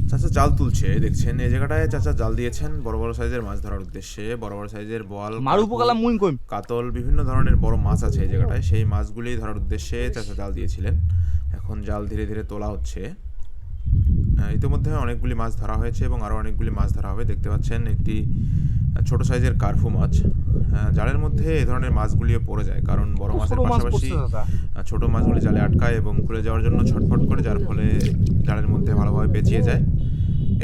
চাচা জাল তুলছে, দেখছেন এই জায়গাটায় চাচা জাল দিয়েছেন বড় বড় সাইজের মাছ ধরার উদ্দেশ্যে। বড় বড় সাইজের বোয়াল, কাতল, বিভিন্ন ধরনের বড় মাছ আছে এই জায়গাটায়। সেই মাছগুলি ধরার উদ্দেশ্যে চাচা জাল দিয়েছিলেন। এখন জাল ধীরে ধীরে তোলা হচ্ছে। ইতিমধ্যে অনেকগুলি মাছ ধরা হয়েছে এবং আরও অনেকগুলি মাছ ধরা হবে। দেখতে পাচ্ছেন একটি ছোট সাইজের কার্ফু মাছ। জালের মধ্যে এই ধরনের মাছগুলিও পড়ে যায়, কারণ বড় মাছের পাশাপাশি ছোট মাছগুলি জালে আটকায় এবং খুলে যাওয়ার জন্য ছটফট করে, যার ফলে জালের মধ্যে ভালোভাবে পেঁচিয়ে যায়।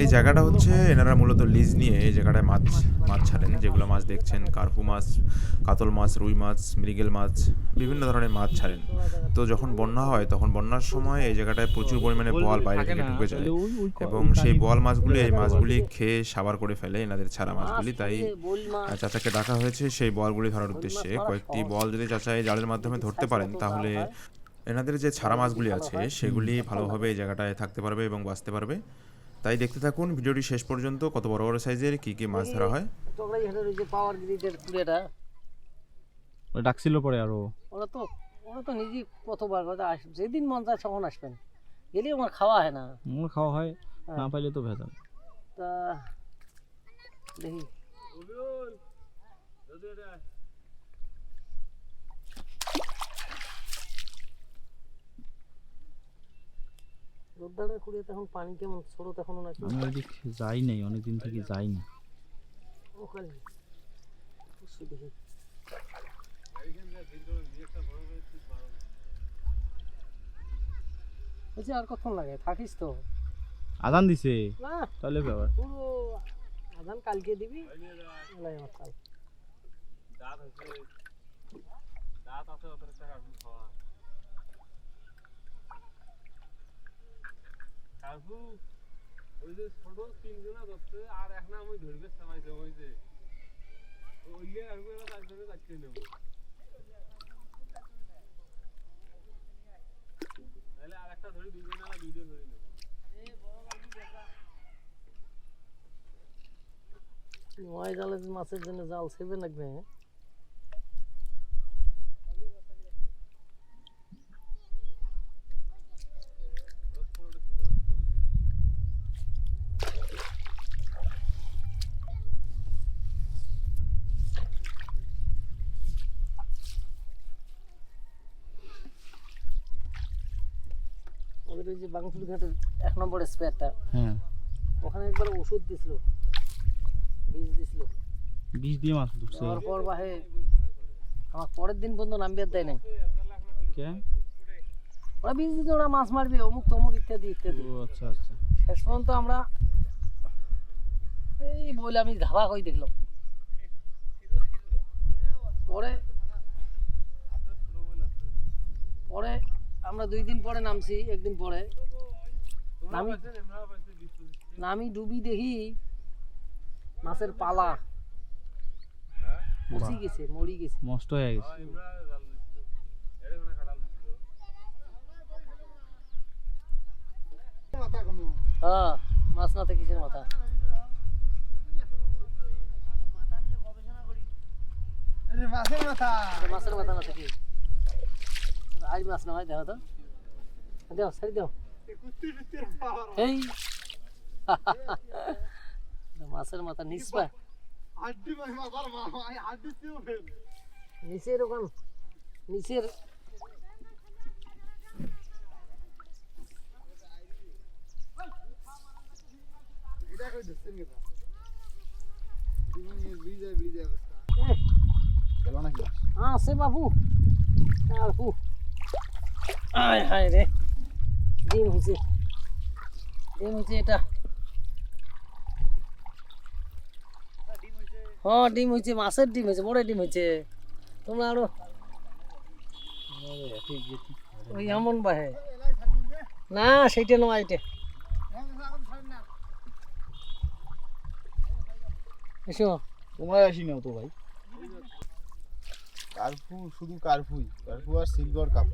এই জায়গাটা হচ্ছে এনারা মূলত লিজ নিয়ে এই জায়গাটায় মাছ ছাড়েন। যেগুলো মাছ দেখছেন, কার্পু মাছ, কাতল মাছ, রুই মাছ, মৃগেল মাছ, বিভিন্ন ধরনের মাছ ছাড়েন। তো যখন বন্যা হয়, তখন বন্যার সময় এই জায়গাটায় প্রচুর পরিমাণে বোয়াল বাইরে থেকে ঢুকে যায় এবং সেই বোয়াল মাছগুলি এই মাছগুলি খেয়ে সাবার করে ফেলে এনাদের ছাড়া মাছগুলি। তাই চাচাকে ডাকা হয়েছে সেই বোয়ালগুলি ধরার উদ্দেশ্যে। কয়েকটি বোয়াল যদি চাচা এই জালের মাধ্যমে ধরতে পারেন, তাহলে এনাদের যে ছাড়া মাছগুলি আছে সেগুলি ভালোভাবে এই জায়গাটায় থাকতে পারবে এবং বাঁচতে পারবে। তাই দেখতে থাকুন ভিডিওটি শেষ পর্যন্ত, কত বড় বড় সাইজের কি কি মাছ ধরা হয়। ডাকছিল পরে আরো ওরা তো নিজে কতবার যেদিন মন চায় তখন আসবেন, গেলে আমার খাওয়া হয় না। খাওয়া হয় না, পাইলে তো ভেজাল। তা দেখি রোদ্দারের কুড়িয়ে তখন পানি কেমন স্রোত এখনো নাকি? আমি ওইদিক যাই নাই, অনেকদিন থেকে যাই না। ওখানে দেখি আর কতক্ষণ লাগে? থাকিস তো? আজান দিছে না তাহলে ব্যাপার। পুরো আজান কালকে দিবি। ওই যে ছোট তিনজনা ধরছে আর এখন আমি ধরবে চালাইছে, ওই যে ওই আমি তারপরে যাচ্ছে নেব, তাহলে আর একটা ধরি, দুইজন না দুইজন ধরে নেব। নয় জালে মাছের জন্য জাল সেবে লাগবে। ওই যে বাংশুর ঘাটের 1 নম্বর স্পেয়ারটা, ওখানে একবার ওষুধ দিছিল, বিষ দিয়ে মাছ ধরছে। তারপর বাহে আমার পরের দিন পর্যন্ত নাম্বার দেয় নাই। ওরা বিষ দিতে, ওরা মাছ মারবে অমুক তমুক ইত্যাদি ইত্যাদি। আচ্ছা আচ্ছা। শেষ পর্যন্ত আমরা এই বলে আমি ধাবা কই দেখলাম। পরে আমরা 2 দিন পরে নামছি, একদিন পরে নামি ডুবি দেখি মাছের পালা পচি গেছে, মরি গেছে, নষ্ট হয়ে গেছে। হ্যাঁ, মাছ না থেকে কিসের মাথা? মাছের মাথা না থেকে আজ মাছ না হয়। দেখো তো, দেও সারি দেও। এই মাছের মাথা নিচে নিচের ওখান নিচের আছে বাবু। হায় রে, ডিম হয়েছে এটা। হ্যাঁ ডিম হয়েছে, মাছের ডিম হয়েছে, বড় ডিম হয়েছে। তোমরা আরো ওই এমন বাহে না, সেইটা নয়, এটা এসো। তোমরা আসি নাও তো ভাই। কার্পু শুধু কার্পু আর সিলভার কাপ,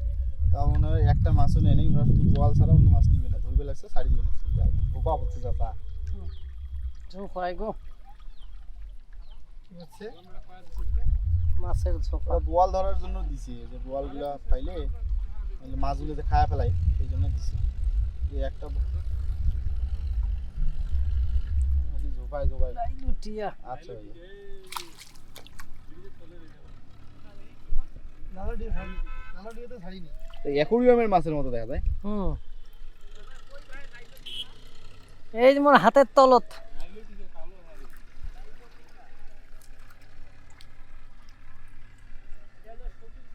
তা মনে হয় একটা মাছও নেই, ওরা শুধু বোয়াল ছাড়া অন্য মাছ নিবে না, ধরবে লাগছে ছাড়ি দিবে না। গোপা হচ্ছে চাপা গো মাছের ঝোপা বোয়াল ধরার জন্য দিছে, যে বোয়ালগুলা পাইলে মাছগুলোতে খায়া ফেলাই, এই জন্য দিছে। একটা পাইছো ভাই লুটিয়া আচ্ছা ভাই অ্যাকোরিয়ামের মাছের মতো দেখা যায় এই যে মোর হাতের তলত